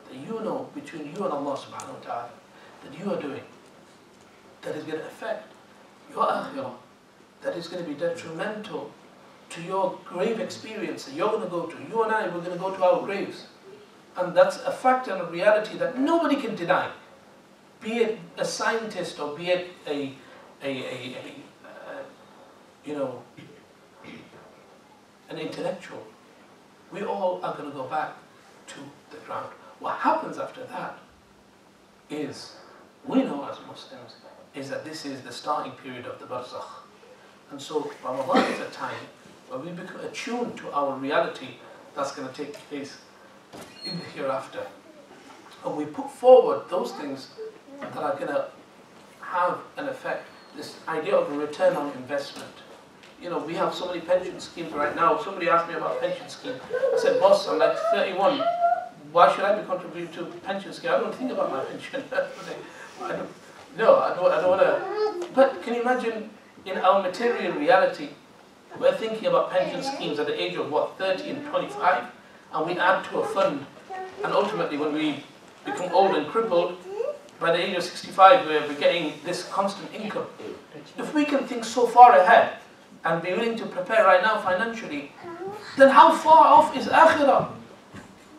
that you know between you and Allah subhanahu wa ta'ala that you are doing, that is going to affect your akhirah, that is going to be detrimental to your grave experience that you're going to go to. You and I, we're going to go to our graves. And that's a fact and a reality that nobody can deny. Be it a scientist or be it an intellectual. We all are going to go back to the ground. What happens after that is, we know as Muslims, is that this is the starting period of the barzakh. And so Ramadan is a time where we become attuned to our reality that's going to take place in the hereafter. And we put forward those things that are going to have an effect. This idea of a return on investment. You know, we have so many pension schemes right now. Somebody asked me about pension scheme. I said, boss, I'm like 31. Why should I be contributing to pension scheme? I don't think about my pension. I don't want to. But can you imagine, in our material reality, we're thinking about pension schemes at the age of what, 30 and 25, and we add to a fund, and ultimately when we become old and crippled, by the age of 65 we're getting this constant income. If we can think so far ahead and be willing to prepare right now financially, then how far off is akhirah?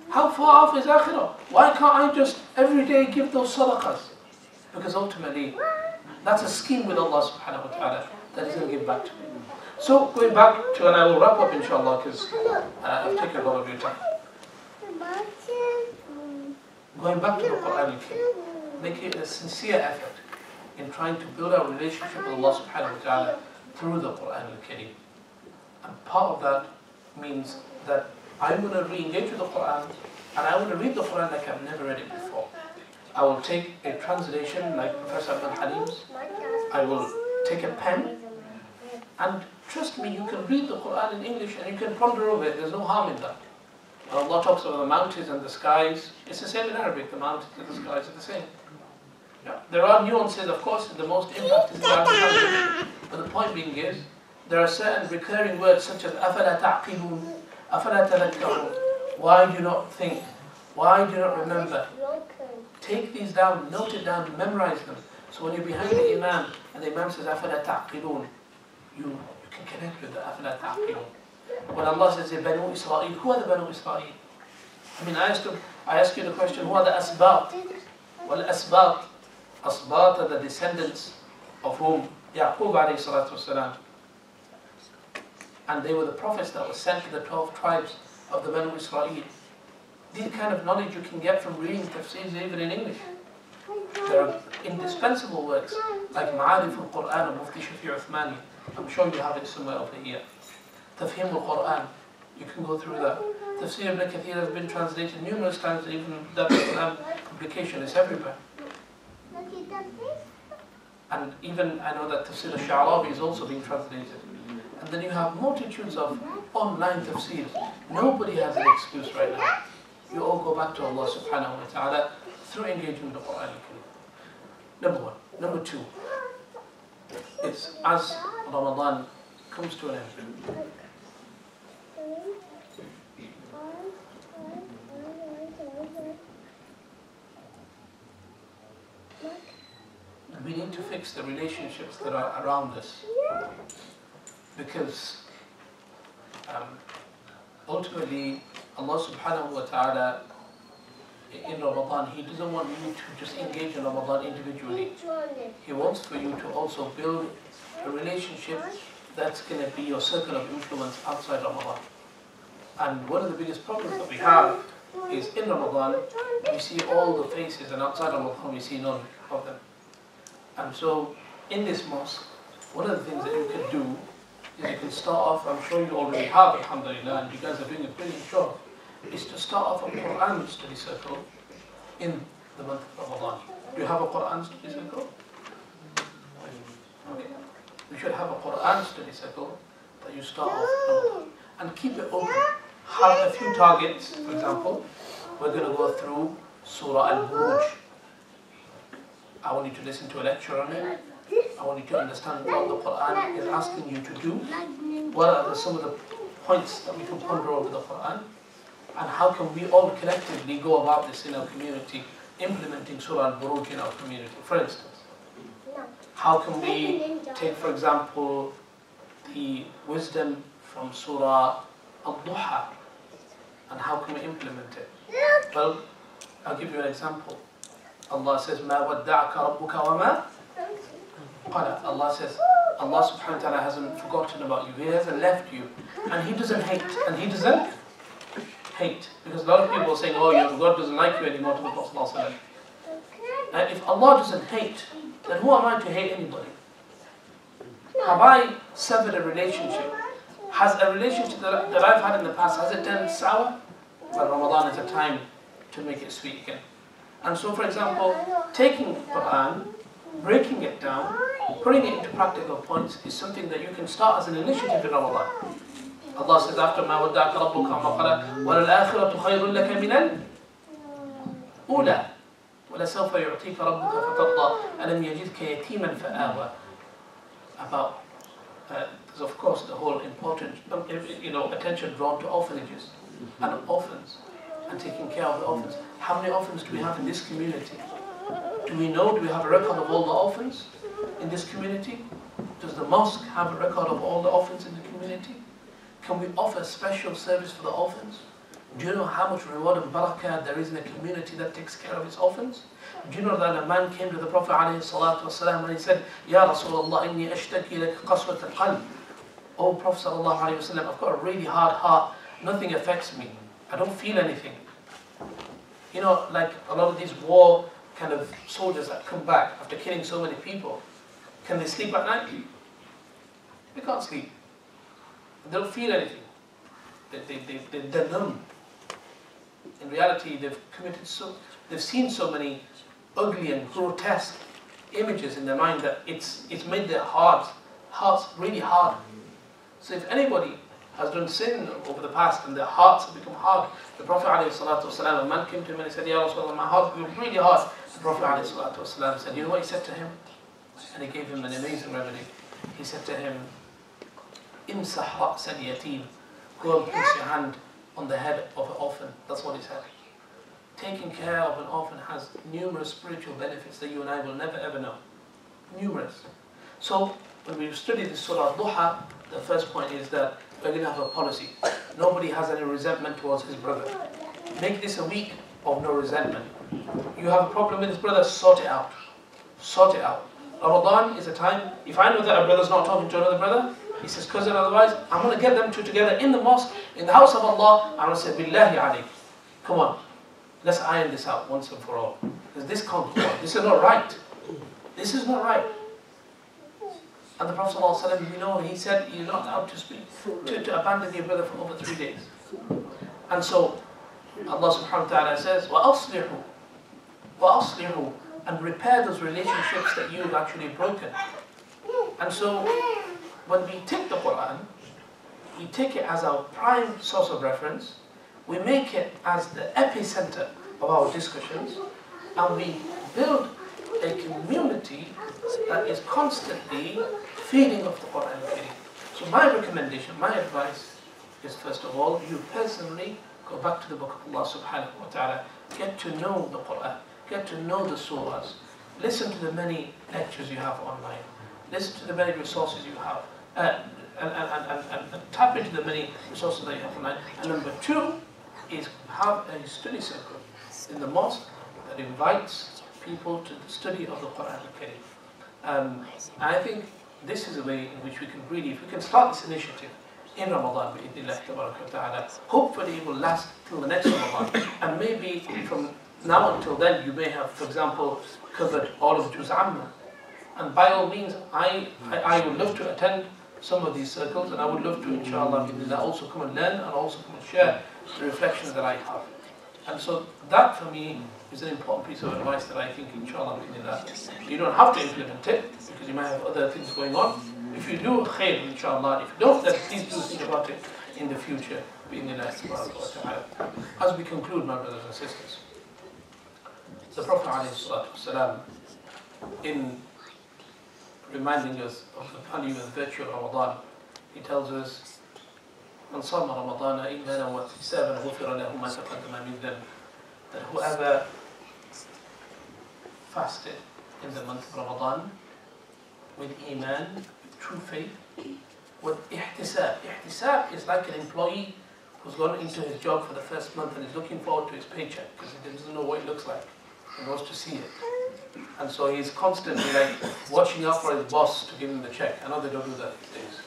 How far off is akhirah? Why can't I just every day give those sadaqahs? Because ultimately, that's a scheme with Allah subhanahu wa ta'ala that He's going to give back to me. So, going back to, and I will wrap up inshallah because I've taken a lot of your time. Going back to the Qur'anic, making a sincere effort in trying to build our relationship with Allah subhanahu wa ta'ala through the Qur'anic. And part of that means that I'm going to re-engage with the Qur'an, and I want to read the Qur'an like I've never read it before. I will take a translation like Professor Abdul Halim's. I will take a pen, and trust me, you can read the Qur'an in English and you can ponder over it. There's no harm in that. Allah talks about the mountains and the skies. It's the same in Arabic. The mountains and the skies are the same. Yeah. There are nuances, of course. The most impact is in Arabic language. But the point being is, there are certain recurring words such as أَفَلَا تَعْقِلُونَ أَفَلَا تَذَكَّرُونَ. Why do you not think? Why do you not remember? Take these down, note it down, memorize them. So when you're behind the Imam and the Imam says أَفَلَا تَعْقِلُونَ, you can connect with the أَفَلَا تَعْقِلُونَ. When Allah says Banu Israel, who are the Banu Israel? I mean, I ask you the question, who are the Asbat? Well, Asbat are the descendants of whom? Yaqub alayhi salatu wasalam. And they were the prophets that were sent to the 12 tribes of the Banu Israel. These kind of knowledge you can get from reading tafsirs even in English. There are indispensable works like Ma'arif al-Qur'an of Mufti Shafi Uthmani. I'm sure you have it somewhere over here. Tafhim al-Qur'an, you can go through that. Tafsir ibn Kathir has been translated numerous times, even that Quran publication is everywhere. And even I know that Tafsir al-Sha'rabi is also being translated. And then you have multitudes of online tafsirs. Nobody has an excuse right now. You all go back to Allah subhanahu wa ta'ala through engaging with the Qur'an. Number one. Number two, it's as Ramadan comes to an end. We need to fix the relationships that are around us, because ultimately Allah subhanahu wa ta'ala in Ramadan, He doesn't want you to just engage in Ramadan individually. He wants for you to also build a relationship that's going to be your circle of influence outside Ramadan. And one of the biggest problems that we have is in Ramadan we see all the faces, and outside Ramadan we see none of them. And so in this mosque, one of the things that you can do is you can start off, I'm sure you already have, alhamdulillah, and you guys are doing a brilliant job, is to start off a Quran study circle in the month of Ramadan. Do you have a Quran study circle? Okay. You should have a Quran study circle that you start off and keep it open. Have a few targets. For example, we're going to go through Surah Al-Buruj. I want you to listen to a lecture on it. I want you to understand what the Qur'an is asking you to do. What are some of the points that we can ponder over the Qur'an? And how can we all collectively go about this in our community, implementing Surah Al-Buruj in our community? For instance, how can we take, for example, the wisdom from Surah Al-Duha, and how can we implement it? Well, I'll give you an example. Allah says, مَا وَدَّعَكَ رَبُّكَ وَمَا قَلَى. Allah says, Allah subhanahu wa ta'ala hasn't forgotten about you. He hasn't left you. And He doesn't hate. And He doesn't hate. Because a lot of people are saying, oh, your God doesn't like you anymore to the Prophet. And if Allah doesn't hate, then who am I to hate anybody? Have I severed a relationship? Has a relationship that I've had in the past, has it turned sour? Well, Ramadan is a time to make it sweet again. And so, for example, taking Quran, breaking it down, putting it into practical points is something that you can start as an initiative in Ramadan. Allah says after مَا وَدَّعَكَ رَبُّكَ وَمَا قَلَى وَلَلْآخِرَةُ خَيْرٌ لَكَ مِنَ الْأُولَى وَلَسَوْفَ يُعْطِيكَ رَبُّكَ فَتَرْضَى أَلَمْ يَجِدْكَ يَتِيمًا فَآوَى. About, there's of course the whole important, attention drawn to orphanages and orphans and taking care of the orphans. How many orphans do we have in this community? Do we have a record of all the orphans in this community? Does the mosque have a record of all the orphans in the community? Can we offer special service for the orphans? Do you know how much reward and barakah there is in a community that takes care of its orphans? Do you know that a man came to the Prophet ﷺ and he said, Ya Rasulullah, inni ashtaki lak qaswat al-qalb. Oh Prophet ﷺ, I've got a really hard heart. Nothing affects me. I don't feel anything. You know, like a lot of these war kind of soldiers that come back after killing so many people, can they sleep at night? They can't sleep. They don't feel anything. They're numb. In reality, they've seen so many ugly and grotesque images in their mind that it's made their hearts really hard. So if anybody has done sin over the past and their hearts have become hard, the Prophet ﷺ, a man came to him and he said, Ya Rasulullah, my heart became really hard. The Prophet ﷺ said, you know what he said to him? And he gave him an amazing remedy. He said to him, Imsah ra's al-yatim. Go and place your hand on the head of an orphan. That's what he said. Taking care of an orphan has numerous spiritual benefits that you and I will never ever know. Numerous. So when we study this Surah Duha, the first point is that we're going to have a policy. Nobody has any resentment towards his brother. Make this a week of no resentment. You have a problem with his brother, sort it out. Sort it out. Ramadan is a time, if I know that a brother's not talking to another brother, he's his cousin otherwise, I'm going to get them two together in the mosque, in the house of Allah, I'm going to say, Billahi alayk. Come on, let's iron this out once and for all. Because this can't go on. This is not right. This is not right. And the Prophet ﷺ, you know, he said, you're not allowed to speak, to abandon your brother for over 3 days. And so, Allah subhanahu wa ta'ala says, وَأَصْلِحُوا, and repair those relationships that you've actually broken. And so, when we take the Quran, we take it as our prime source of reference, we make it as the epicenter of our discussions, and we build a community that is constantly feeding off the Quran. So my recommendation, my advice is, first of all, you personally go back to the book of Allah subhanahu wa ta'ala, get to know the Quran, get to know the surahs, listen to the many lectures you have online, listen to the many resources you have, and tap into the many resources that you have online. And number two is have a study circle in the mosque that invites people to the study of the Quran. And I think this is a way in which we can really, if we can start this initiative in Ramadan, hopefully it will last till the next Ramadan. And maybe from now until then, you may have, for example, covered all of Juz Amma. And by all means, I would love to attend some of these circles, and I would love to, inshallah, also come and learn and also come and share the reflections that I have. And so that for me is an important piece of advice that I think, inshallah, you don't have to implement it because you might have other things going on. If you do, khair, inshallah. If you don't, then please do think about it in the future. As we conclude, my brothers and sisters, the Prophet ﷺ, in reminding us of the value and virtue of Ramadan. He tells us, "Man sama Ramadana imanan wa ihtisaban ghufira lahu ma taqaddama min dhanb." That whoever fasted in the month of Ramadan with iman, with true faith, with ihtisab. Ihtisab is like an employee who's gone into his job for the first month and is looking forward to his paycheck because he doesn't know what it looks like. He wants to see it. And so he's constantly like watching out for his boss to give him the check. I know they don't do that these days,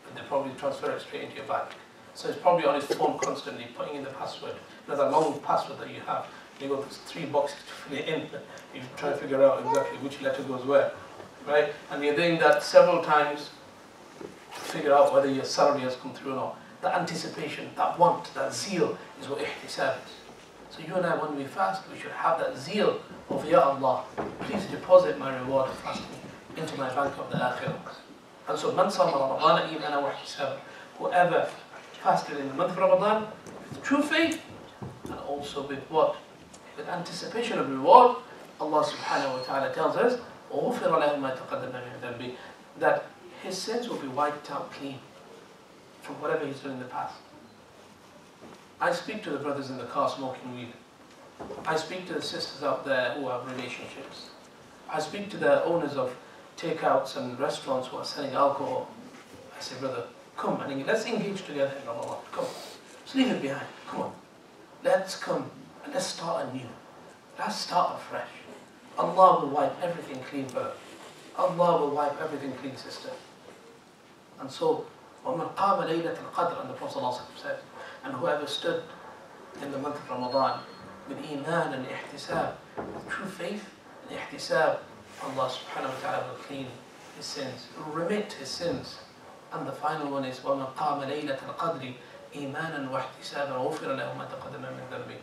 but they probably transfer it straight into your bank. So he's probably on his phone constantly putting in the password. You know, that long password that you have. You got those 3 boxes to fill it in. You try to figure out exactly which letter goes where, right? And you're doing that several times to figure out whether your salary has come through or not. That anticipation, that want, that zeal is what ihtisab is. So you and I, when we fast, we should have that zeal of, Ya Allah, please deposit my reward of fasting into my bank of the akhirah. And so, man sama Ramadana imanan wa ihtisaban, whoever fasted in the month of Ramadan with true faith and also with what? With anticipation of reward, Allah subhanahu wa ta'ala tells us, غُفِرَ لَهُ مَا تَقَدَّمَ مِنْ ذَنْبِهِ, that his sins will be wiped out clean from whatever he's done in the past. I speak to the brothers in the car smoking weed. I speak to the sisters out there who have relationships. I speak to the owners of takeouts and restaurants who are selling alcohol. I say, brother, come and let's engage together in Ramadan. Come, let's leave it behind. Come on, let's come and let's start anew. Let's start afresh. Allah will wipe everything clean, brother. Allah will wipe everything clean, sister. And so, وَمَنْ قَامَ لَيْلَةَ الْقَدْرِ, and the Prophet ﷺ said, and whoever stood in the month of Ramadan with iman and ihtisab, with true faith and ihtisab, Allah subhanahu wa ta'ala will clean his sins, will remit his sins. And the final one is وَمَنْ قَامَ لَيْلَةَ الْقَدْرِ إِيمَانًا وَاحْتِسَابًا غُفِرَ لَهُ مَا تَقَدَّمَ مِنْ ذَنْبِهِ.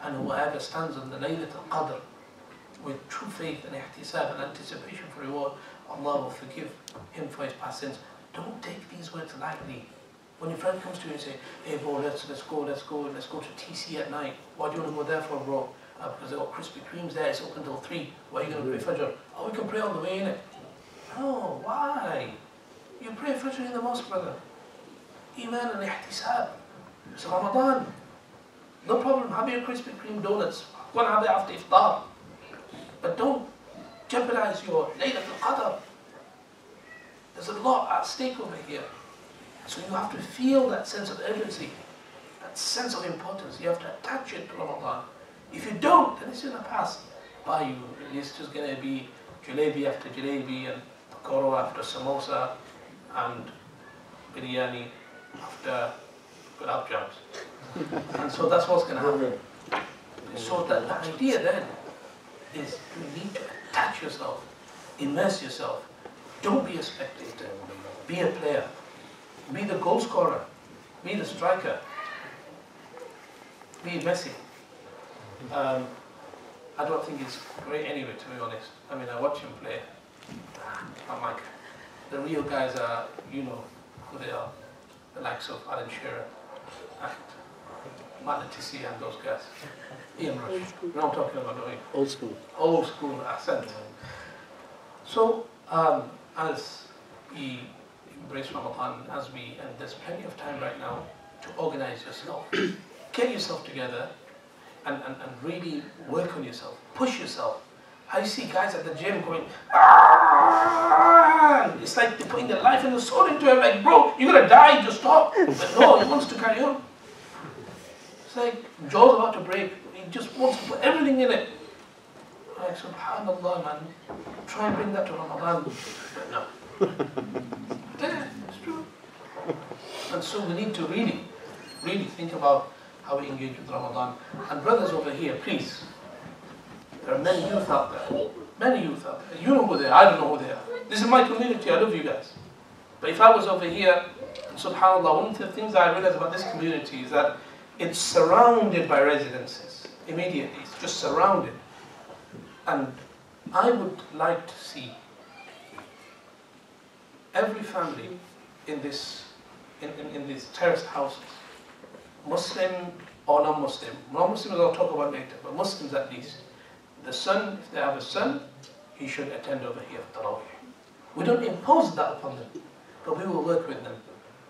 And whoever stands on the Laylat al-Qadr with true faith and ihtisab and anticipation for reward, Allah will forgive him for his past sins. Don't take these words lightly. When your friend comes to you and say, hey bro, let's go to TC at night. Why do you want to go there for, bro? Because they got Krispy Kremes there, it's open till 3. Why are you going to pray Fajr? Oh, we can pray on the way, innit? No, why? You pray Fajr in the mosque, brother. Iman and ihtisab. It's Ramadan. No problem, have your Krispy Kreme donuts. Go and have it after iftar. But don't jeopardize your Laylat al-Qadr. There's a lot at stake over here. So you have to feel that sense of urgency, that sense of importance. You have to attach it to Ramadan. If you don't, then it's going to pass by you. It's just going to be jalebi after jalebi and pakora after samosa and biryani after gulab jams. And so that's what's going to happen. So the idea then is you need to attach yourself, immerse yourself. Don't be a spectator, be a player. Be the goal scorer, be the striker, be Messi. I don't think it's great anyway, to be honest. I mean, I watch him play. I'm like, the real guys are, you know who they are. The likes of Alan Shearer, Matt Letizia and those guys. Ian Rush. You know what I'm talking about, don't you? Old school. Old school accent. So, as we embrace Ramadan, and there's plenty of time right now to organize yourself. Get yourself together and really work on yourself. Push yourself. I see guys at the gym going, Aah! It's like they're putting their life and their soul into it. Like, bro, you're going to die, just stop. But no, he wants to carry on. It's like jaw's about to break. He just wants to put everything in it. Like, subhanallah, man. Try and bring that to Ramadan. But no. It's true. And so we need to really think about how we engage with Ramadan. And brothers over here, please. There are many youth out there. Many youth out there. You know who they are, I don't know who they are. This is my community, I love you guys. But if I was over here, and subhanAllah, one of the things I realize about this community is that it's surrounded by residences. Immediately, it's just surrounded. And I would like to see every family in these terraced houses, Muslim or non-Muslim. Non-Muslims I'll talk about later, but Muslims at least. The son, if they have a son, he should attend over here for Tarawih. We don't impose that upon them, but we will work with them.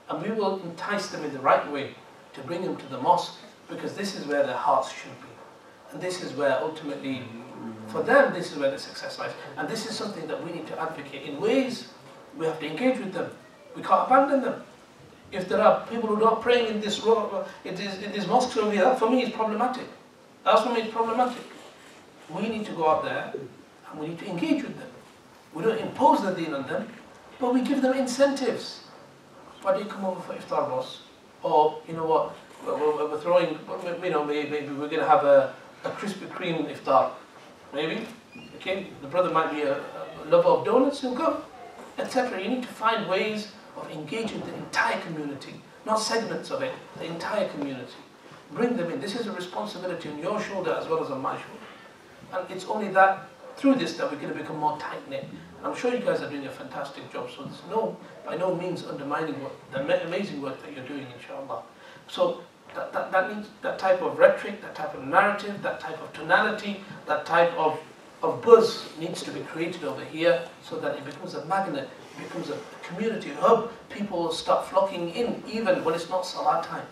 And we will entice them in the right way to bring them to the mosque, because this is where their hearts should be. And this is where ultimately, for them, this is where the success lies. And this is something that we need to advocate in ways we have to engage with them. We can't abandon them. If there are people who are not praying in this mosques over here, that for me is problematic. That's for me is problematic. We need to go out there and we need to engage with them. We don't impose the deen on them, but we give them incentives. Why do you come over for iftar, boss? Or, you know what, we're throwing, you know, maybe we're going to have a Krispy Kreme iftar. Maybe. Okay, the brother might be a lover of donuts, he'll go, etc. You need to find ways of engaging the entire community, not segments of it, the entire community. Bring them in. This is a responsibility on your shoulder as well as on my shoulder. And it's only that, through this, that we're going to become more tight-knit. I'm sure you guys are doing a fantastic job, so there's by no means undermining the amazing work that you're doing, inshallah. So that means that type of rhetoric, that type of narrative, that type of tonality, that type of buzz needs to be created over here so that it becomes a magnet, it becomes a community hub. People will start flocking in even when it's not salah time.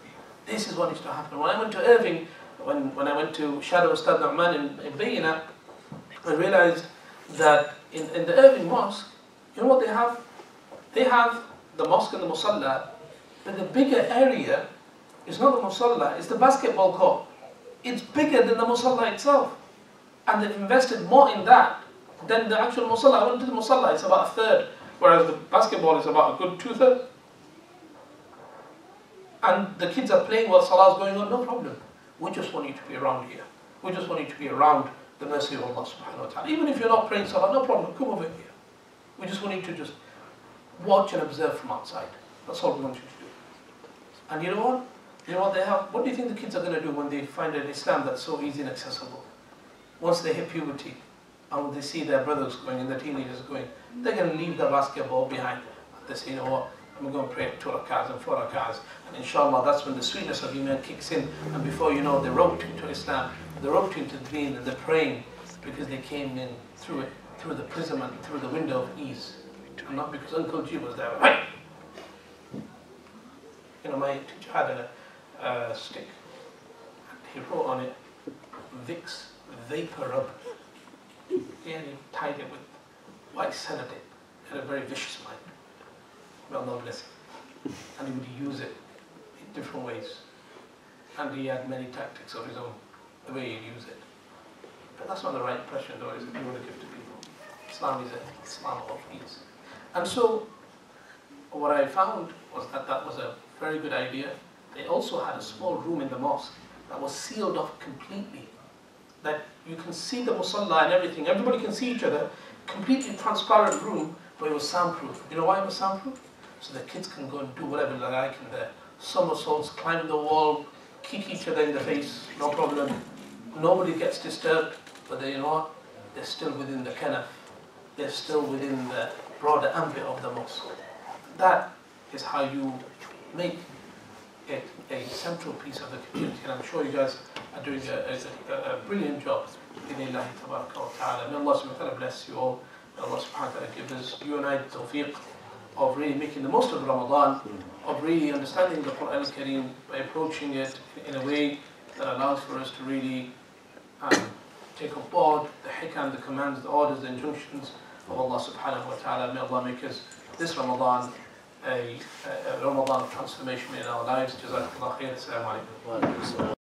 This is what needs to happen. When I went to Irving, when I went to Shadow Ustad Nu'man in Bayina, I realized that in the Irving Mosque, you know what they have? They have the mosque and the musalla, but the bigger area is not the musalla, it's the basketball court. It's bigger than the musalla itself. And they've invested more in that than the actual musalla. I went to the musalla, it's about a third, whereas the basketball is about a good 2/3. And the kids are playing while salah's going on, no problem. We just want you to be around here. We just want you to be around the mercy of Allah subhanahu wa ta'ala. Even if you're not praying salah, no problem, come over here. We just want you to just watch and observe from outside. That's all we want you to do. And you know what? You know what they have? What do you think the kids are going to do when they find an Islam that's so easy and accessible? Once they hit puberty, and when they see their brothers going and their teenagers going, they're going to leave their basketball behind. They say, you know what? I'm going to pray 2 rak'ahs and 4 rak'ahs. And inshallah, that's when the sweetness of Iman kicks in. And before you know, they're roped into Islam. They're roped into the deen, and they're praying because they came in through it, through the prism and through the window of ease. And not because Uncle G was there. Right? You know, my teacher had a stick. And he wrote on it, Vicks Vapor Rub. And he tied it with white sellotape. He had a very vicious mind. Well, Allah bless him. And he would use it in different ways. And he had many tactics of his own, the way he'd use it. But that's not the right impression, though, is it? You want to give to people. Islam is an Islam of ease. And so, what I found was that that was a very good idea. They also had a small room in the mosque that was sealed off completely. That you can see the musalla and everything. Everybody can see each other. Completely transparent room, but it was soundproof. You know why it was soundproof? So the kids can go and do whatever they like in there. Somersaults, climb the wall, kick each other in the face, no problem. Nobody gets disturbed, but they, you know what? They're still within the kanaf. They're still within the broader ambit of the mosque. That is how you make it a central piece of the community. And I'm sure you guys are doing a brilliant job. May Allah subhanahu wa ta'ala bless you all. May Allah subhanahu wa ta'ala give us, you and I, the tawfiq of really making the most of Ramadan, of really understanding the Qur'anic Kareem by approaching it in a way that allows for us to really take on board the hikam, the commands, the orders, the injunctions of Allah subhanahu wa ta'ala. May Allah make us this Ramadan a Ramadan of transformation in our lives. Jazakallah khair. Assalamu alaikum.